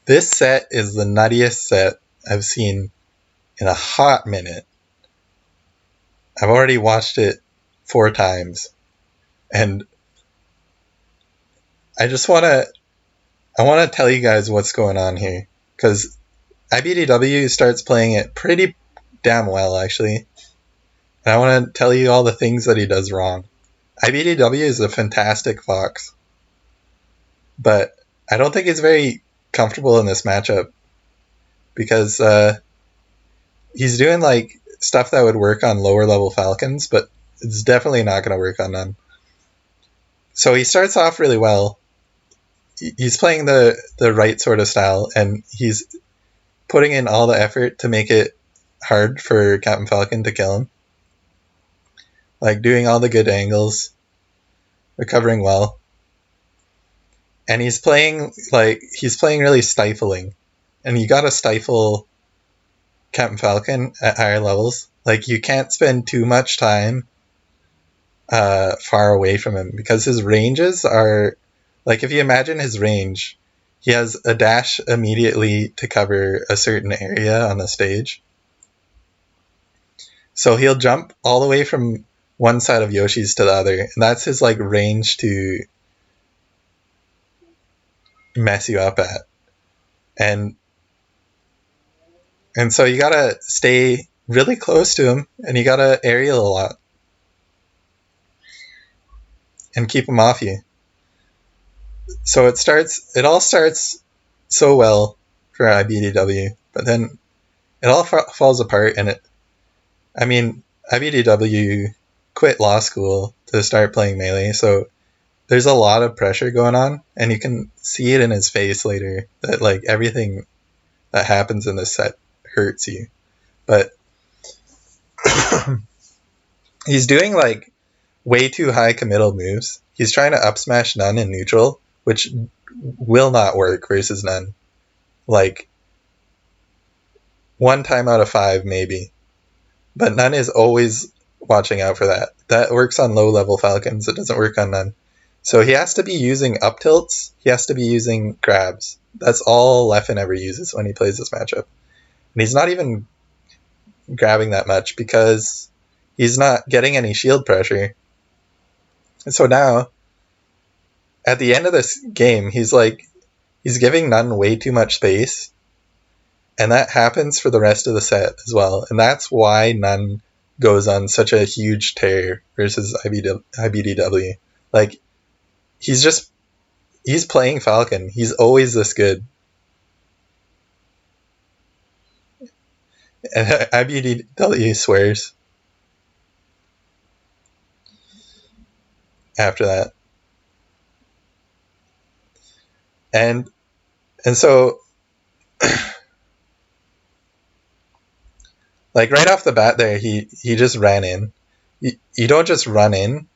This set is the nuttiest set I've seen in a hot minute. I've already watched it 4 times, and I want to tell you guys what's going on here, because IBDW starts playing it pretty damn well, actually, and I want to tell you all the things that he does wrong. IBDW is a fantastic fox, but I don't think he's very comfortable in this matchup, because he's doing like stuff that would work on lower level falcons, but it's definitely not going to work on none. So he starts off really well. He's playing the right sort of style, and he's putting in all the effort to make it hard for Captain Falcon to kill him. Like doing all the good angles, recovering well. And he's playing really stifling. And you gotta stifle Captain Falcon at higher levels. Like, you can't spend too much time far away from him, because his ranges are, like, if you imagine his range, he has a dash immediately to cover a certain area on the stage. So he'll jump all the way from one side of Yoshi's to the other, and that's his like range to mess you up at. And so you gotta stay really close to him, and you gotta aerial a lot and keep him off you. So it all starts so well for IBDW, but then it all falls apart, and IBDW quit law school to start playing Melee, so there's a lot of pressure going on, and you can see it in his face later that like everything that happens in this set hurts you. But he's doing like way too high committal moves. He's trying to up smash N0ne in neutral, which will not work versus N0ne. Like 1 time out of 5 maybe. But N0ne is always watching out for that. That works on low level Falcons. It doesn't work on N0ne. So he has to be using up tilts. He has to be using grabs. That's all Leffen ever uses when he plays this matchup. And he's not even grabbing that much because he's not getting any shield pressure. And so now, at the end of this game, he's giving N0ne way too much space. And that happens for the rest of the set as well. And that's why N0ne goes on such a huge tear versus IBDW. Like, he's playing Falcon. He's always this good. And IBDW swears after that. And so like right off the bat there, he just ran in. You don't just run in,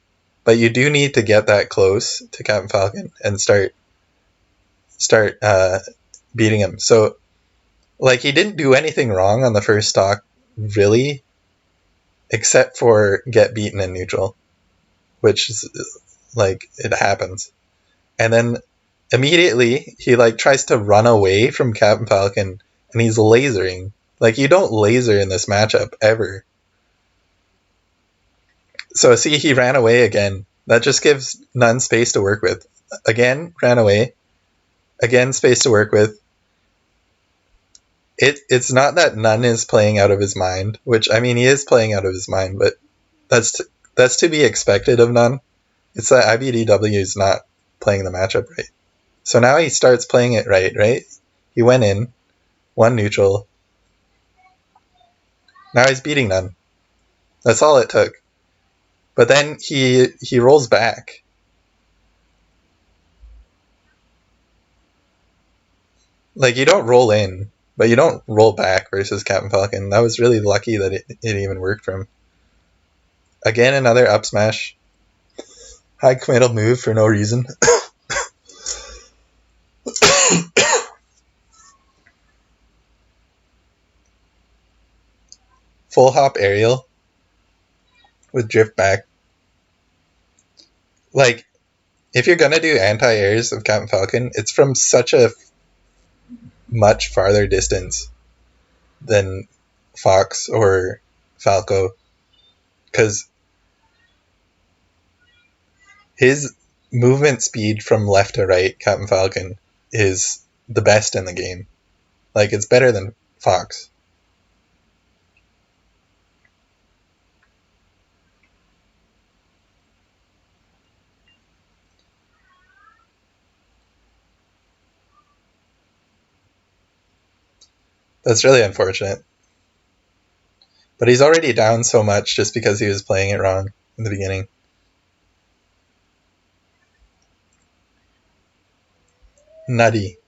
but you do need to get that close to Captain Falcon and start beating him. So like, he didn't do anything wrong on the first stock, really, except for get beaten in neutral, which is like, it happens. And then immediately he like tries to run away from Captain Falcon, and he's lasering. Like, you don't laser in this matchup ever. So see, he ran away again. That just gives N0ne space to work with. Again, ran away. Again, space to work with. It's not that N0ne is playing out of his mind, which, I mean, he is playing out of his mind, but that's to be expected of N0ne. It's that IBDW is not playing the matchup right. So now he starts playing it right? He went in, won neutral. Now he's beating N0ne. That's all it took. But then he rolls back. Like, you don't roll in, but you don't roll back versus Captain Falcon. That was really lucky that it even worked for him. Again, another up smash. High committal move for no reason. Full hop aerial with drift back. Like, if you're gonna do anti-airs of Captain Falcon, it's from such a much farther distance than Fox or Falco, because his movement speed from left to right, Captain Falcon, is the best in the game. Like, it's better than Fox. That's really unfortunate. But he's already down so much just because he was playing it wrong in the beginning. Nutty.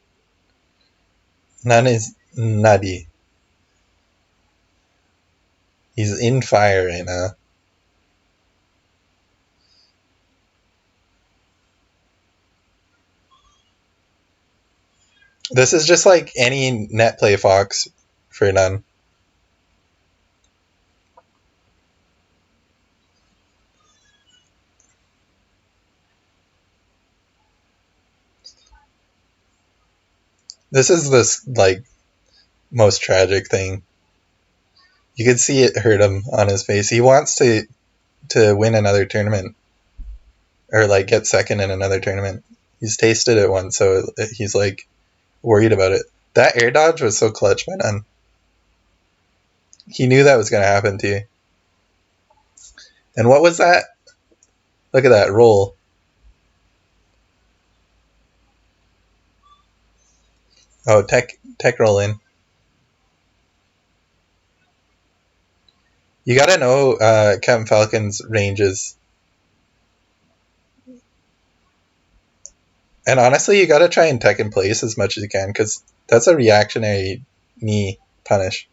N0ne is nutty. He's in fire right now. This is just like any net play Fox for N0ne. This is this like most tragic thing. You can see it hurt him on his face. He wants to win another tournament, or like get second in another tournament. He's tasted it once, so he's like worried about it. That air dodge was so clutch by N0ne. He knew that was going to happen too. And what was that? Look at that roll. Oh, tech roll in. You gotta know Captain Falcon's ranges. And honestly, you gotta try and tech in place as much as you can, because that's a reactionary knee punish.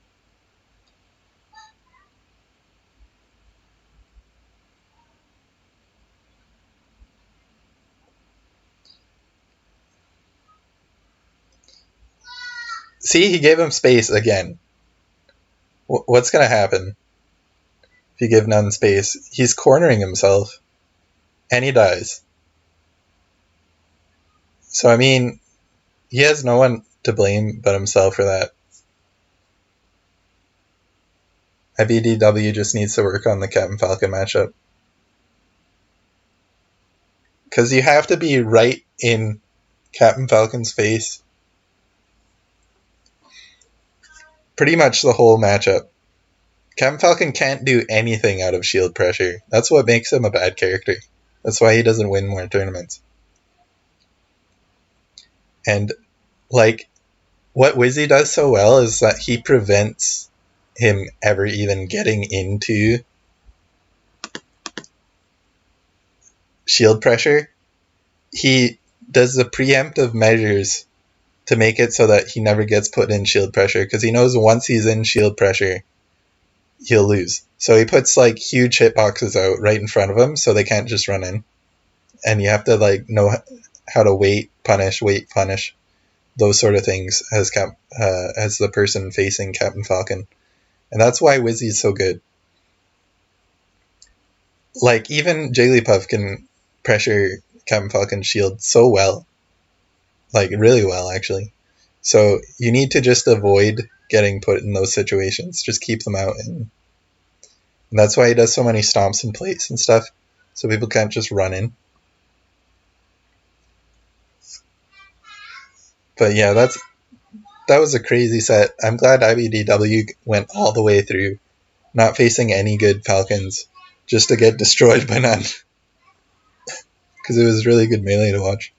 See, he gave him space again. What's gonna happen if you give N0ne space? He's cornering himself, and he dies. So, I mean, he has no one to blame but himself for that. IBDW just needs to work on the Captain Falcon matchup. Because you have to be right in Captain Falcon's face pretty much the whole matchup. Captain Falcon can't do anything out of shield pressure. That's what makes him a bad character. That's why he doesn't win more tournaments. And, like, what Wizzy does so well is that he prevents him ever even getting into shield pressure. He does the preemptive measures to make it so that he never gets put in shield pressure, because he knows once he's in shield pressure, he'll lose. So he puts like huge hitboxes out right in front of him so they can't just run in. And you have to like know how to wait, punish, those sort of things as the person facing Captain Falcon. And that's why Wizzy is so good. Like, even Jigglypuff can pressure Captain Falcon's shield so well. Like, really well, actually. So you need to just avoid getting put in those situations. Just keep them out. And that's why he does so many stomps in place and stuff. So people can't just run in. But yeah, that was a crazy set. I'm glad IBDW went all the way through, not facing any good Falcons, just to get destroyed by N0ne. Because it was really good melee to watch.